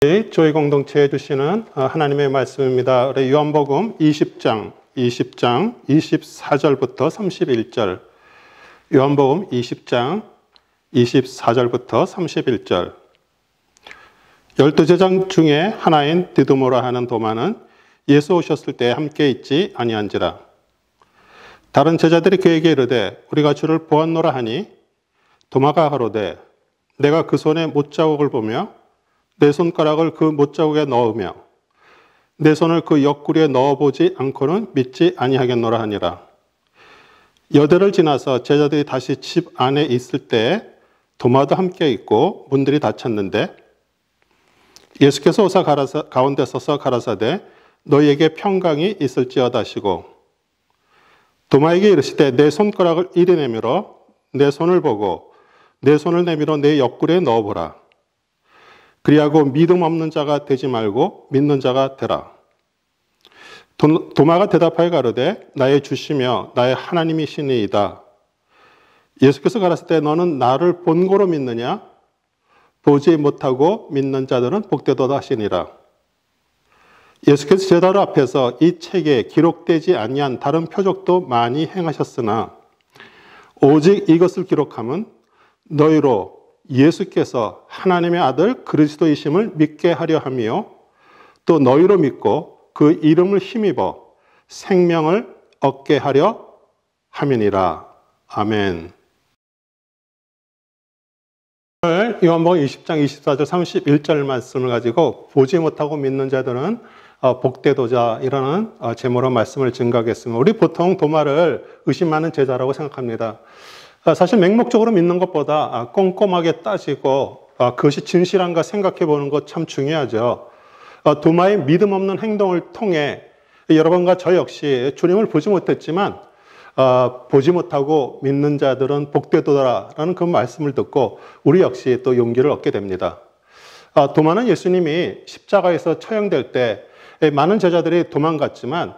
저희 공동체에 주시는 하나님의 말씀입니다. 우리 요한복음 20장 24절부터 31절. 요한복음 20장 24절부터 31절. 12제자 중에 하나인 디두모라 하는 도마는 예수 오셨을 때 함께 있지 아니한지라. 다른 제자들이 그에게 이르되 우리가 주를 보았노라 하니 도마가 가로되 내가 그 손에 못자국을 보며 내 손가락을 그 못자국에 넣으며 내 손을 그 옆구리에 넣어보지 않고는 믿지 아니하겠노라 하니라. 여대를 지나서 제자들이 다시 집 안에 있을 때 도마도 함께 있고 문들이 닫혔는데 예수께서 오사 가운데 서서 가라사대 너희에게 평강이 있을지어다 하시고 도마에게 이르시되 내 손가락을 이리 내밀어 내 손을 보고 내 손을 내밀어 내 옆구리에 넣어보라. 그리하고 믿음 없는 자가 되지 말고 믿는 자가 되라. 도마가 대답하여 가로되 나의 주시며 나의 하나님이시니이다. 예수께서 가라사대 때 너는 나를 본고로 믿느냐? 보지 못하고 믿는 자들은 복되도다 하시니라. 예수께서 제자들 앞에서 이 책에 기록되지 아니한 다른 표적도 많이 행하셨으나 오직 이것을 기록함은 너희로 예수께서 하나님의 아들 그리스도이심을 믿게 하려 함이요 또 너희로 믿고 그 이름을 힘입어 생명을 얻게 하려 함이니라. 아멘. 오늘 요한복음 20장 24절 31절 말씀을 가지고 보지 못하고 믿는 자들은 복되도다 이라는 제목으로 말씀을 증거하겠습니다. 우리 보통 도마를 의심하는 제자라고 생각합니다. 사실 맹목적으로 믿는 것보다 꼼꼼하게 따지고 그것이 진실한가 생각해 보는 것 참 중요하죠. 도마의 믿음 없는 행동을 통해 여러분과 저 역시 주님을 보지 못했지만 보지 못하고 믿는 자들은 복되도다라는 그 말씀을 듣고 우리 역시 또 용기를 얻게 됩니다. 도마는 예수님이 십자가에서 처형될 때 많은 제자들이 도망갔지만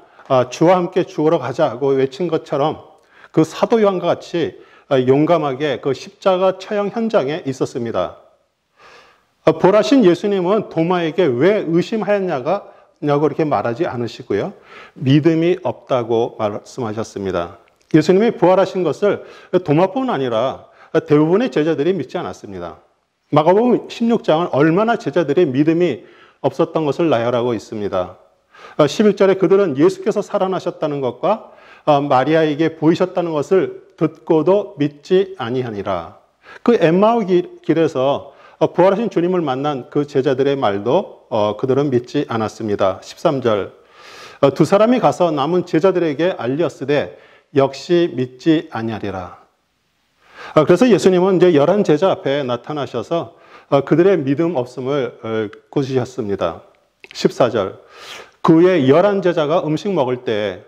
주와 함께 죽으러 가자고 외친 것처럼 그 사도 요한과 같이 용감하게 그 십자가 처형 현장에 있었습니다. 보라신 예수님은 도마에게 왜 의심하였냐고 이렇게 말하지 않으시고요. 믿음이 없다고 말씀하셨습니다. 예수님이 부활하신 것을 도마뿐 아니라 대부분의 제자들이 믿지 않았습니다. 마가복음 16장은 얼마나 제자들의 믿음이 없었던 것을 나열하고 있습니다. 11절에 그들은 예수께서 살아나셨다는 것과 마리아에게 보이셨다는 것을 듣고도 믿지 아니하니라. 그 엠마오 길에서 부활하신 주님을 만난 그 제자들의 말도 그들은 믿지 않았습니다. 13절 두 사람이 가서 남은 제자들에게 알렸으되 역시 믿지 아니하리라. 그래서 예수님은 이제 11 제자 앞에 나타나셔서 그들의 믿음 없음을 꾸짖으셨습니다. 14절 그 후에 11 제자가 음식 먹을 때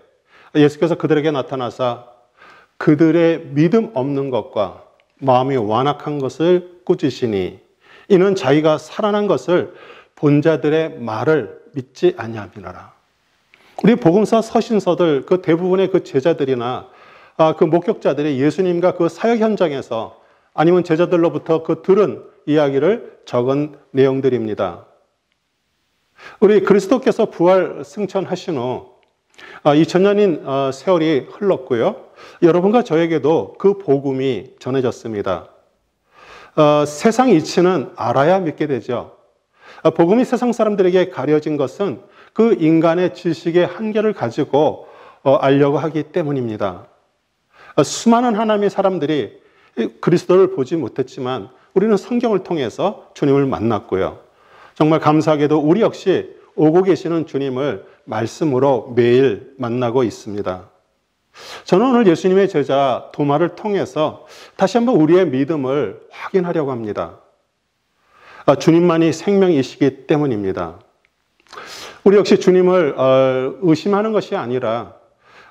예수께서 그들에게 나타나사 그들의 믿음 없는 것과 마음이 완악한 것을 꾸짖으시니 이는 자기가 살아난 것을 본 자들의 말을 믿지 아니함이라. 우리 복음서 서신서들 그 대부분의 그 제자들이나 그 목격자들이 예수님과 그 사역 현장에서 아니면 제자들로부터 그 들은 이야기를 적은 내용들입니다. 우리 그리스도께서 부활 승천하신 후 2000년인 세월이 흘렀고요. 여러분과 저에게도 그 복음이 전해졌습니다. 세상 이치는 알아야 믿게 되죠. 복음이 세상 사람들에게 가려진 것은 그 인간의 지식의 한계를 가지고 알려고 하기 때문입니다. 수많은 하나님의 사람들이 그리스도를 보지 못했지만 우리는 성경을 통해서 주님을 만났고요. 정말 감사하게도 우리 역시 오고 계시는 주님을 말씀으로 매일 만나고 있습니다. 저는 오늘 예수님의 제자 도마를 통해서 다시 한번 우리의 믿음을 확인하려고 합니다. 주님만이 생명이시기 때문입니다. 우리 역시 주님을 의심하는 것이 아니라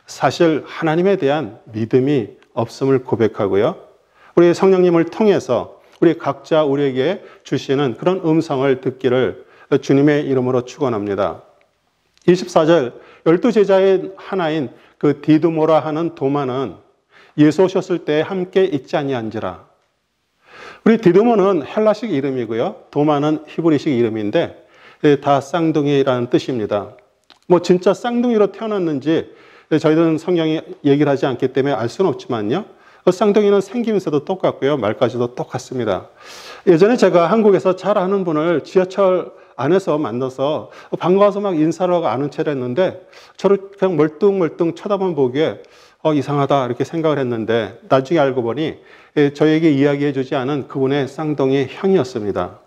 사실 하나님에 대한 믿음이 없음을 고백하고요. 우리 성령님을 통해서 우리 각자 우리에게 주시는 그런 음성을 듣기를 주님의 이름으로 축원합니다. 24절 12제자의 하나인 그 디두모라 하는 도마는 예수 오셨을 때 함께 있지 아니한지라. 우리 디두모는 헬라식 이름이고요. 도마는 히브리식 이름인데 다 쌍둥이라는 뜻입니다. 뭐 진짜 쌍둥이로 태어났는지 저희들은 성경이 얘기를 하지 않기 때문에 알 수는 없지만요. 쌍둥이는 생김새도 똑같고요. 말까지도 똑같습니다. 예전에 제가 한국에서 잘 아는 분을 지하철 안에서 만나서 반가워서 막 인사를 하고 아는 체를 했는데 저를 그냥 멀뚱멀뚱 쳐다만 보기에 이상하다 이렇게 생각을 했는데 나중에 알고 보니 저에게 이야기해 주지 않은 그분의 쌍둥이 형이었습니다.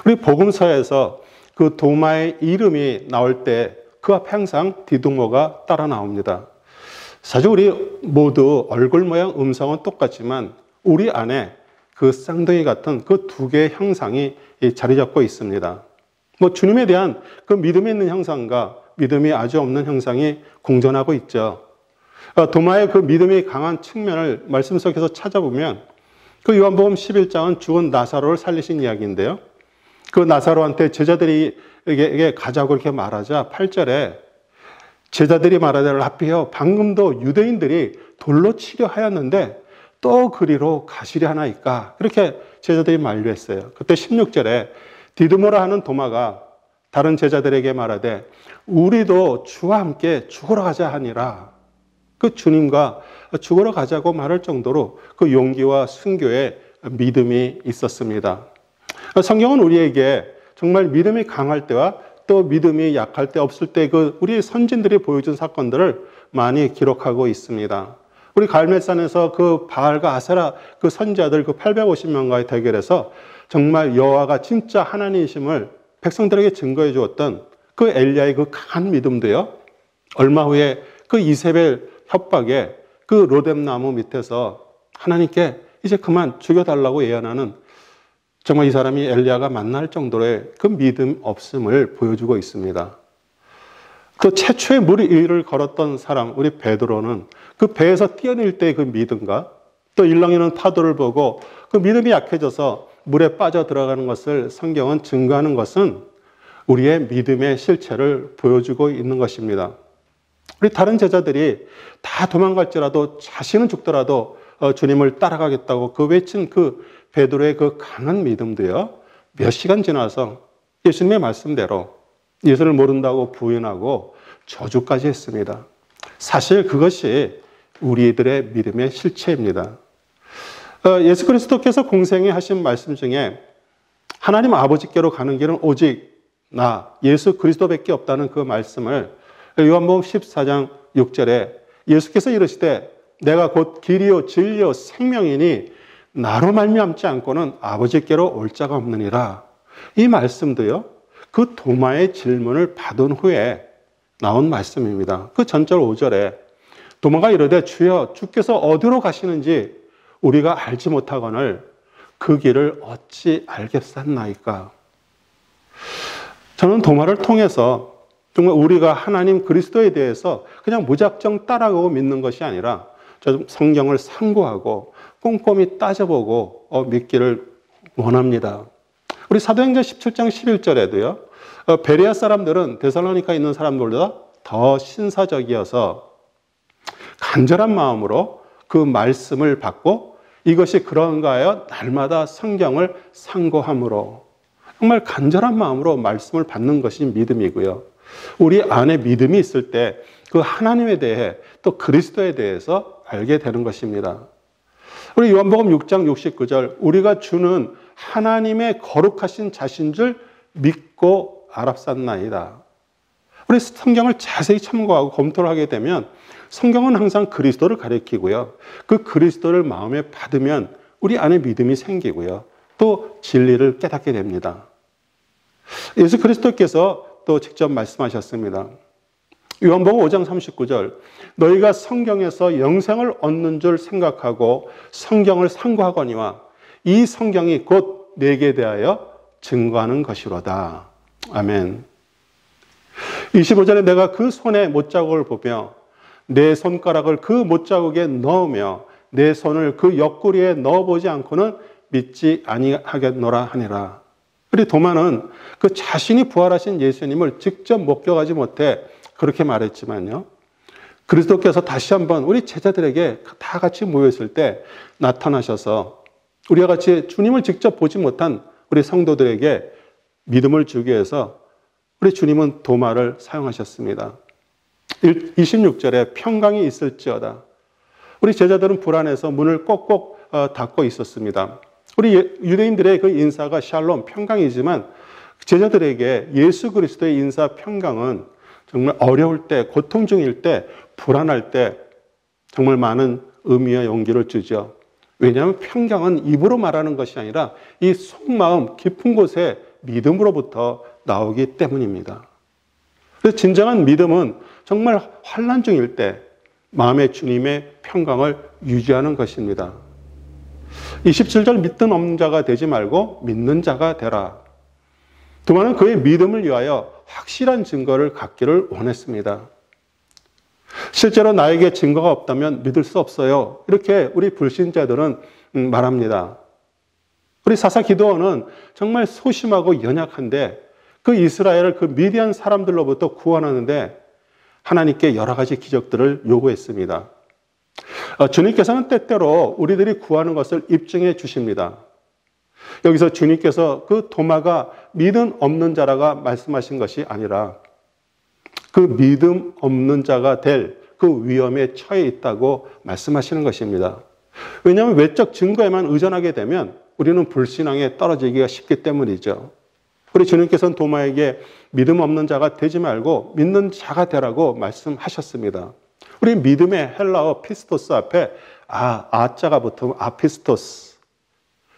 우리 복음서에서 그 도마의 이름이 나올 때 그 앞에 항상 디두모가 따라 나옵니다. 사실 우리 모두 얼굴 모양 음성은 똑같지만 우리 안에 그 쌍둥이 같은 그 두 개의 형상이 자리 잡고 있습니다. 뭐 주님에 대한 그 믿음이 있는 형상과 믿음이 아주 없는 형상이 공존하고 있죠. 도마의 그 믿음이 강한 측면을 말씀 속에서 찾아보면 그 요한복음 11장은 죽은 나사로를 살리신 이야기인데요. 그 나사로한테 제자들이 에게 가자고 이렇게 말하자 8절에 제자들이 말하되 라삐여 방금도 유대인들이 돌로 치려 하였는데 또 그리로 가시려 하나이까 이렇게 제자들이 만류했어요. 그때 16절에 디두모라 하는 도마가 다른 제자들에게 말하되 우리도 주와 함께 죽으러 가자 하니라. 그 주님과 죽으러 가자고 말할 정도로 그 용기와 순교의 믿음이 있었습니다. 성경은 우리에게 정말 믿음이 강할 때와 또 믿음이 약할 때 없을 때 그 우리 선진들이 보여준 사건들을 많이 기록하고 있습니다. 우리 갈멜산에서 그 바알과 아세라 그 선지자들 그 850명과의 대결에서 정말 여호와가 진짜 하나님이심을 백성들에게 증거해 주었던 그 엘리야의 그 강한 믿음도요. 얼마 후에 그 이세벨 협박에 그 로뎀나무 밑에서 하나님께 이제 그만 죽여달라고 예언하는 정말 이 사람이 엘리야가 만날 정도의 그 믿음 없음을 보여주고 있습니다. 또 최초의 물 위를 걸었던 사람 우리 베드로는 그 배에서 뛰어낼 때의 그 믿음과 또 일렁이는 파도를 보고 그 믿음이 약해져서 물에 빠져 들어가는 것을 성경은 증거하는 것은 우리의 믿음의 실체를 보여주고 있는 것입니다. 우리 다른 제자들이 다 도망갈지라도 자신은 죽더라도 주님을 따라가겠다고 그 외친 그 베드로의 그 강한 믿음도요. 몇 시간 지나서 예수님의 말씀대로 예수를 모른다고 부인하고 저주까지 했습니다. 사실 그것이 우리들의 믿음의 실체입니다. 예수 그리스도께서 공생에 하신 말씀 중에 하나님 아버지께로 가는 길은 오직 나 예수 그리스도밖에 없다는 그 말씀을 요한복음 14장 6절에 예수께서 이르시되 내가 곧 길이요 진리요 생명이니 나로 말미암지 않고는 아버지께로 올 자가 없느니라. 이 말씀도요. 그 도마의 질문을 받은 후에 나온 말씀입니다. 그 전절 5절에 도마가 이르되 주여 주께서 어디로 가시는지 우리가 알지 못하거늘 그 길을 어찌 알겠사나이까. 저는 도마를 통해서 정말 우리가 하나님 그리스도에 대해서 그냥 무작정 따라가고 믿는 것이 아니라 성경을 상고하고 꼼꼼히 따져보고 믿기를 원합니다. 우리 사도행전 17장 11절에도요. 베레아 사람들은 데살로니카에 있는 사람들보다 더 신사적이어서 간절한 마음으로 그 말씀을 받고 이것이 그런가 하여 날마다 성경을 상고함으로 정말 간절한 마음으로 말씀을 받는 것이 믿음이고요. 우리 안에 믿음이 있을 때 그 하나님에 대해 또 그리스도에 대해서 알게 되는 것입니다. 우리 요한복음 6장 69절 우리가 주는 하나님의 거룩하신 자신 줄 믿고 알았사나이다. 우리 성경을 자세히 참고하고 검토를 하게 되면 성경은 항상 그리스도를 가리키고요. 그 그리스도를 마음에 받으면 우리 안에 믿음이 생기고요. 또 진리를 깨닫게 됩니다. 예수 그리스도께서 또 직접 말씀하셨습니다. 요한복음 5장 39절 너희가 성경에서 영생을 얻는 줄 생각하고 성경을 상고하거니와 이 성경이 곧 내게 대하여 증거하는 것이로다. 아멘. 25절에 내가 그 손의 못자국을 보며 내 손가락을 그 못자국에 넣으며 내 손을 그 옆구리에 넣어보지 않고는 믿지 아니하겠노라 하니라. 우리 도마는 그 자신이 부활하신 예수님을 직접 목격하지 못해 그렇게 말했지만요. 그리스도께서 다시 한번 우리 제자들에게 다 같이 모였을 때 나타나셔서 우리와 같이 주님을 직접 보지 못한 우리 성도들에게 믿음을 주기 위해서 우리 주님은 도마를 사용하셨습니다. 26절에 평강이 있을지어다. 우리 제자들은 불안해서 문을 꼭꼭 닫고 있었습니다. 우리 유대인들의 그 인사가 샬롬, 평강이지만 제자들에게 예수 그리스도의 인사 평강은 정말 어려울 때, 고통 중일 때, 불안할 때 정말 많은 의미와 용기를 주죠. 왜냐하면 평강은 입으로 말하는 것이 아니라 이 속마음 깊은 곳에 믿음으로부터 나오기 때문입니다. 그래서 진정한 믿음은 정말 환난 중일 때 마음의 주님의 평강을 유지하는 것입니다. 27절 믿는 없는 자가 되지 말고 믿는 자가 되라. 도마는 그의 믿음을 위하여 확실한 증거를 갖기를 원했습니다. 실제로 나에게 증거가 없다면 믿을 수 없어요. 이렇게 우리 불신자들은 말합니다. 우리 사사 기드온은 정말 소심하고 연약한데 그 이스라엘을 그 미디안 사람들로부터 구원하는데 하나님께 여러 가지 기적들을 요구했습니다. 주님께서는 때때로 우리들이 구하는 것을 입증해 주십니다. 여기서 주님께서 그 도마가 믿음 없는 자라가 말씀하신 것이 아니라 그 믿음 없는 자가 될 그 위험에 처해 있다고 말씀하시는 것입니다. 왜냐하면 외적 증거에만 의존하게 되면 우리는 불신앙에 떨어지기가 쉽기 때문이죠. 우리 주님께서는 도마에게 믿음 없는 자가 되지 말고 믿는 자가 되라고 말씀하셨습니다. 우리 믿음의 헬라어 피스토스 앞에 아자가 붙으면 아피스토스.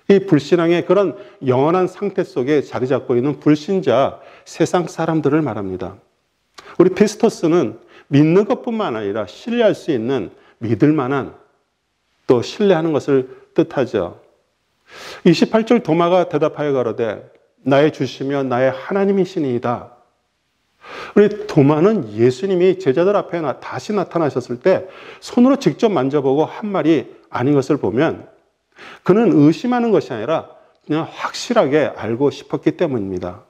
이 불신앙의 그런 영원한 상태 속에 자리 잡고 있는 불신자 세상 사람들을 말합니다. 우리 피스토스는 믿는 것뿐만 아니라 신뢰할 수 있는 믿을 만한 또 신뢰하는 것을 뜻하죠. 28절 도마가 대답하여 가로되 나의 주시며 나의 하나님이시니이다. 우리 도마는 예수님이 제자들 앞에 다시 나타나셨을 때 손으로 직접 만져보고 한 말이 아닌 것을 보면 그는 의심하는 것이 아니라 그냥 확실하게 알고 싶었기 때문입니다.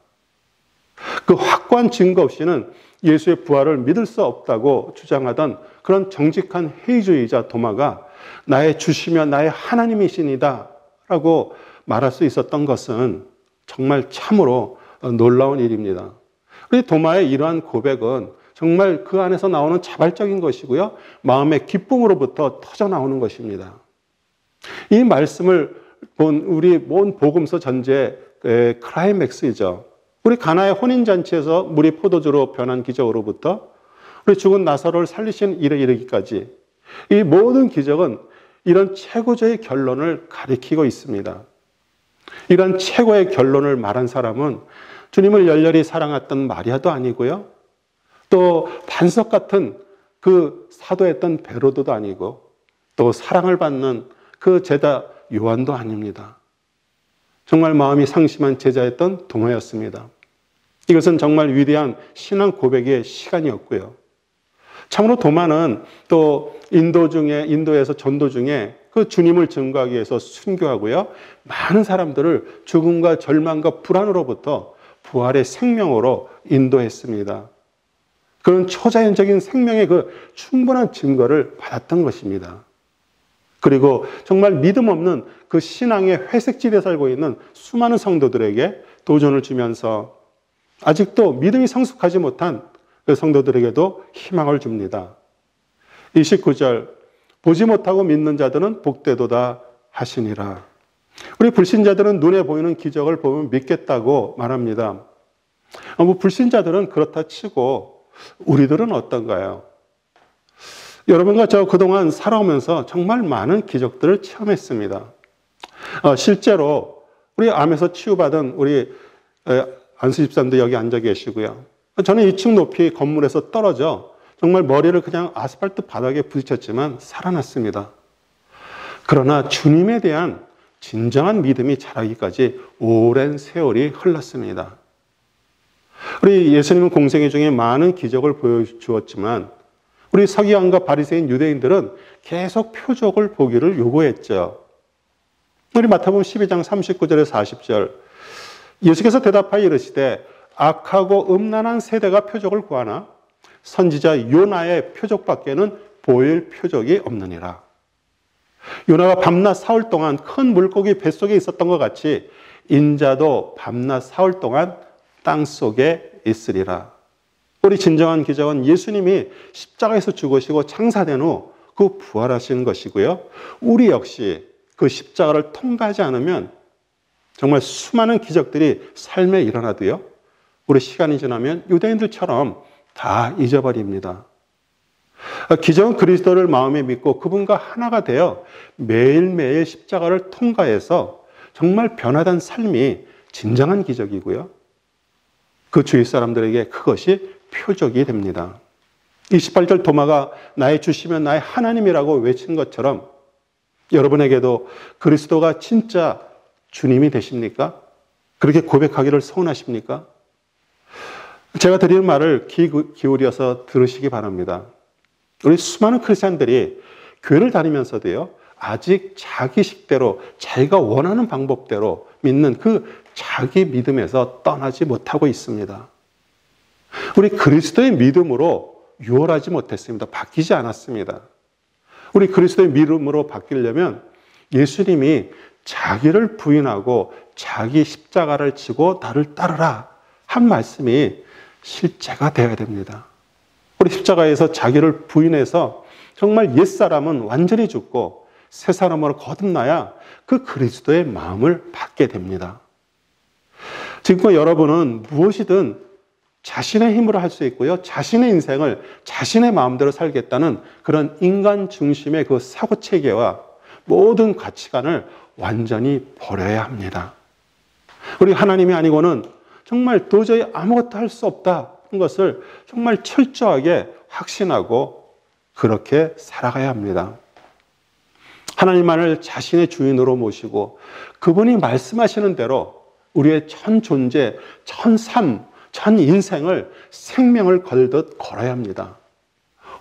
그 확고한 증거 없이는 예수의 부활을 믿을 수 없다고 주장하던 그런 정직한 회의주의자 도마가 나의 주시며 나의 하나님이시니다 라고 말할 수 있었던 것은 정말 참으로 놀라운 일입니다. 우리 도마의 이러한 고백은 정말 그 안에서 나오는 자발적인 것이고요. 마음의 기쁨으로부터 터져 나오는 것입니다. 이 말씀을 본 우리 온 복음서 전체의 클라이맥스이죠. 우리 가나의 혼인잔치에서 물이 포도주로 변한 기적으로부터 우리 죽은 나사로를 살리신 일에 이르기까지 이 모든 기적은 이런 최고조의 결론을 가리키고 있습니다. 이런 최고의 결론을 말한 사람은 주님을 열렬히 사랑했던 마리아도 아니고요. 또 반석 같은 그 사도였던 베로도도 아니고 또 사랑을 받는 그 제자 요한도 아닙니다. 정말 마음이 상심한 제자였던 도마였습니다. 이것은 정말 위대한 신앙 고백의 시간이었고요. 참으로 도마는 또 인도에서 전도 중에 그 주님을 증거하기 위해서 순교하고요. 많은 사람들을 죽음과 절망과 불안으로부터 부활의 생명으로 인도했습니다. 그런 초자연적인 생명의 그 충분한 증거를 받았던 것입니다. 그리고 정말 믿음 없는 그 신앙의 회색지대에 살고 있는 수많은 성도들에게 도전을 주면서 아직도 믿음이 성숙하지 못한 그 성도들에게도 희망을 줍니다. 29절 보지 못하고 믿는 자들은 복되도다 하시니라. 우리 불신자들은 눈에 보이는 기적을 보면 믿겠다고 말합니다. 불신자들은 그렇다 치고 우리들은 어떤가요? 여러분과 저 그동안 살아오면서 정말 많은 기적들을 체험했습니다. 실제로 우리 암에서 치유받은 우리 안수 집사님도 여기 앉아 계시고요. 저는 2층 높이 건물에서 떨어져 정말 머리를 그냥 아스팔트 바닥에 부딪혔지만 살아났습니다. 그러나 주님에 대한 진정한 믿음이 자라기까지 오랜 세월이 흘렀습니다. 우리 예수님은 공생애 중에 많은 기적을 보여주었지만 우리 서기관과 바리새인 유대인들은 계속 표적을 보기를 요구했죠. 우리 마태복음 12장 39절에서 40절 예수께서 대답하여 이르시되 악하고 음란한 세대가 표적을 구하나 선지자 요나의 표적밖에는 보일 표적이 없느니라. 요나가 밤낮 사흘 동안 큰 물고기 뱃속에 있었던 것 같이 인자도 밤낮 사흘 동안 땅속에 있으리라. 우리 진정한 기적은 예수님이 십자가에서 죽으시고 창사된 후 그 부활하신 것이고요. 우리 역시 그 십자가를 통과하지 않으면 정말 수많은 기적들이 삶에 일어나도요, 우리 시간이 지나면 유대인들처럼 다 잊어버립니다. 기적은 그리스도를 마음에 믿고 그분과 하나가 되어 매일매일 십자가를 통과해서 정말 변화된 삶이 진정한 기적이고요. 그 주위 사람들에게 그것이 표적이 됩니다. 28절 도마가 나의 주시면 나의 하나님이라고 외친 것처럼 여러분에게도 그리스도가 진짜 주님이 되십니까? 그렇게 고백하기를 소원하십니까? 제가 드리는 말을 귀 기울여서 들으시기 바랍니다. 우리 수많은 크리스찬들이 교회를 다니면서도요, 아직 자기 식대로 자기가 원하는 방법대로 믿는 그 자기 믿음에서 떠나지 못하고 있습니다. 우리 그리스도의 믿음으로 유월하지 못했습니다. 바뀌지 않았습니다. 우리 그리스도의 믿음으로 바뀌려면 예수님이 자기를 부인하고 자기 십자가를 지고 나를 따르라 한 말씀이 실제가 되어야 됩니다. 우리 십자가에서 자기를 부인해서 정말 옛사람은 완전히 죽고 새 사람으로 거듭나야 그 그리스도의 마음을 받게 됩니다. 지금 여러분은 무엇이든 자신의 힘으로 할 수 있고요, 자신의 인생을 자신의 마음대로 살겠다는 그런 인간 중심의 그 사고체계와 모든 가치관을 완전히 버려야 합니다. 우리 하나님이 아니고는 정말 도저히 아무것도 할 수 없다는 것을 정말 철저하게 확신하고 그렇게 살아가야 합니다. 하나님만을 자신의 주인으로 모시고 그분이 말씀하시는 대로 우리의 전 존재, 전 삶, 전 인생을 생명을 걸듯 걸어야 합니다.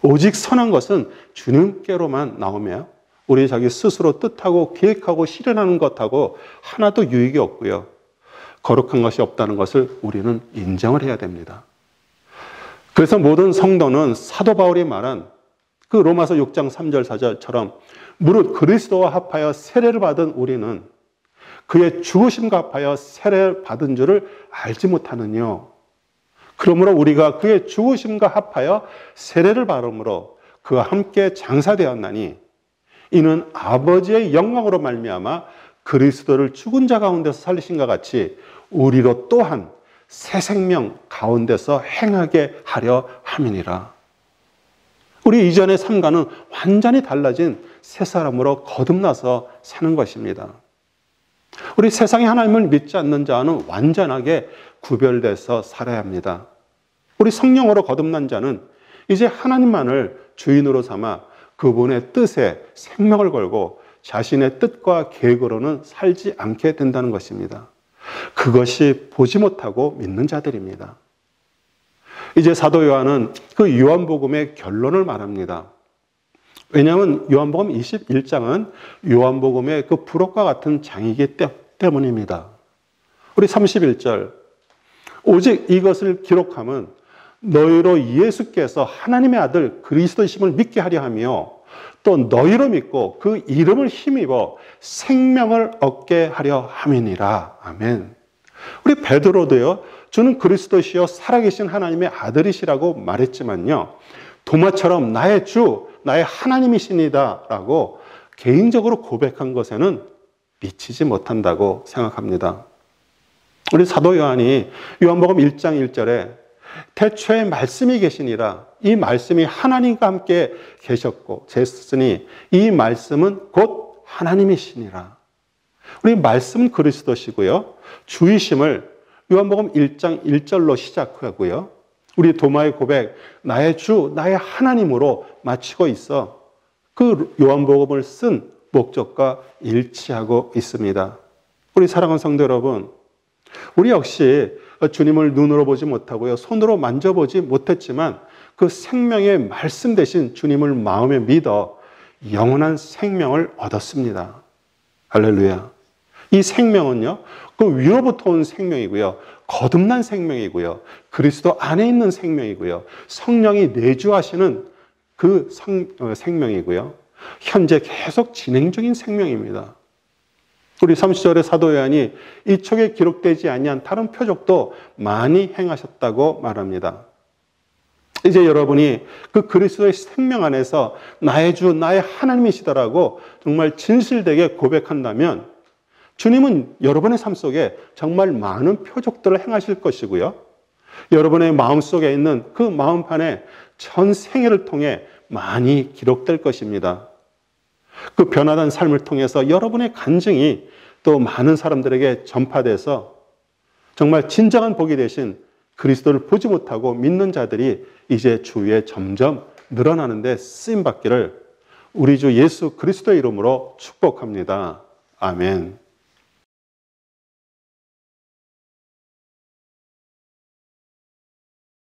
오직 선한 것은 주님께로만 나오며 우리 자기 스스로 뜻하고 계획하고 실현하는 것하고 하나도 유익이 없고요, 거룩한 것이 없다는 것을 우리는 인정을 해야 됩니다. 그래서 모든 성도는 사도 바울이 말한 그 로마서 6장 3절 4절처럼 무릇 그리스도와 합하여 세례를 받은 우리는 그의 죽으심과 합하여 세례를 받은 줄을 알지 못하느뇨. 그러므로 우리가 그의 죽으심과 합하여 세례를 받음으로 그와 함께 장사되었나니 이는 아버지의 영광으로 말미암아 그리스도를 죽은 자 가운데서 살리신과 같이 우리로 또한 새 생명 가운데서 행하게 하려 함이니라. 우리 이전의 삶과는 완전히 달라진 새 사람으로 거듭나서 사는 것입니다. 우리 세상에 하나님을 믿지 않는 자와는 완전하게 구별돼서 살아야 합니다. 우리 성령으로 거듭난 자는 이제 하나님만을 주인으로 삼아 그분의 뜻에 생명을 걸고 자신의 뜻과 계획으로는 살지 않게 된다는 것입니다. 그것이 보지 못하고 믿는 자들입니다. 이제 사도 요한은 그 요한복음의 결론을 말합니다. 왜냐하면 요한복음 21장은 요한복음의 그 부록과 같은 장이기 때문입니다. 우리 31절, 오직 이것을 기록함은 너희로 예수께서 하나님의 아들 그리스도이심을 믿게 하려 하며 또 너희로 믿고 그 이름을 힘입어 생명을 얻게 하려 함이니라. 아멘. 우리 베드로도요, 주는 그리스도시요 살아계신 하나님의 아들이시라고 말했지만요, 도마처럼 나의 주, 나의 하나님이시니다 라고 개인적으로 고백한 것에는 미치지 못한다고 생각합니다. 우리 사도 요한이 요한복음 1장 1절에 태초에 말씀이 계시니라, 이 말씀이 하나님과 함께 계셨고 계셨으니 이 말씀은 곧 하나님이시니라. 우리 말씀은 그리스도시고요, 주이심을 요한복음 1장 1절로 시작하고요, 우리 도마의 고백, 나의 주, 나의 하나님으로 마치고 있어 그 요한복음을 쓴 목적과 일치하고 있습니다. 우리 사랑하는 성도 여러분, 우리 역시 주님을 눈으로 보지 못하고요, 손으로 만져보지 못했지만 그 생명의 말씀 대신 주님을 마음에 믿어 영원한 생명을 얻었습니다. 할렐루야. 이 생명은요, 그 위로부터 온 생명이고요, 거듭난 생명이고요, 그리스도 안에 있는 생명이고요, 성령이 내주하시는 그 생명이고요, 현재 계속 진행 중인 생명입니다. 우리 30절의 사도 요한이 이 책에 기록되지 아니한 다른 표적도 많이 행하셨다고 말합니다. 이제 여러분이 그 그리스도의 생명 안에서 나의 주, 나의 하나님이시다라고 정말 진실되게 고백한다면 주님은 여러분의 삶 속에 정말 많은 표적들을 행하실 것이고요. 여러분의 마음속에 있는 그 마음판에 전 생애를 통해 많이 기록될 것입니다. 그 변화된 삶을 통해서 여러분의 간증이 또 많은 사람들에게 전파돼서 정말 진정한 복이 되신 그리스도를 보지 못하고 믿는 자들이 이제 주위에 점점 늘어나는데 쓰임받기를 우리 주 예수 그리스도의 이름으로 축복합니다. 아멘.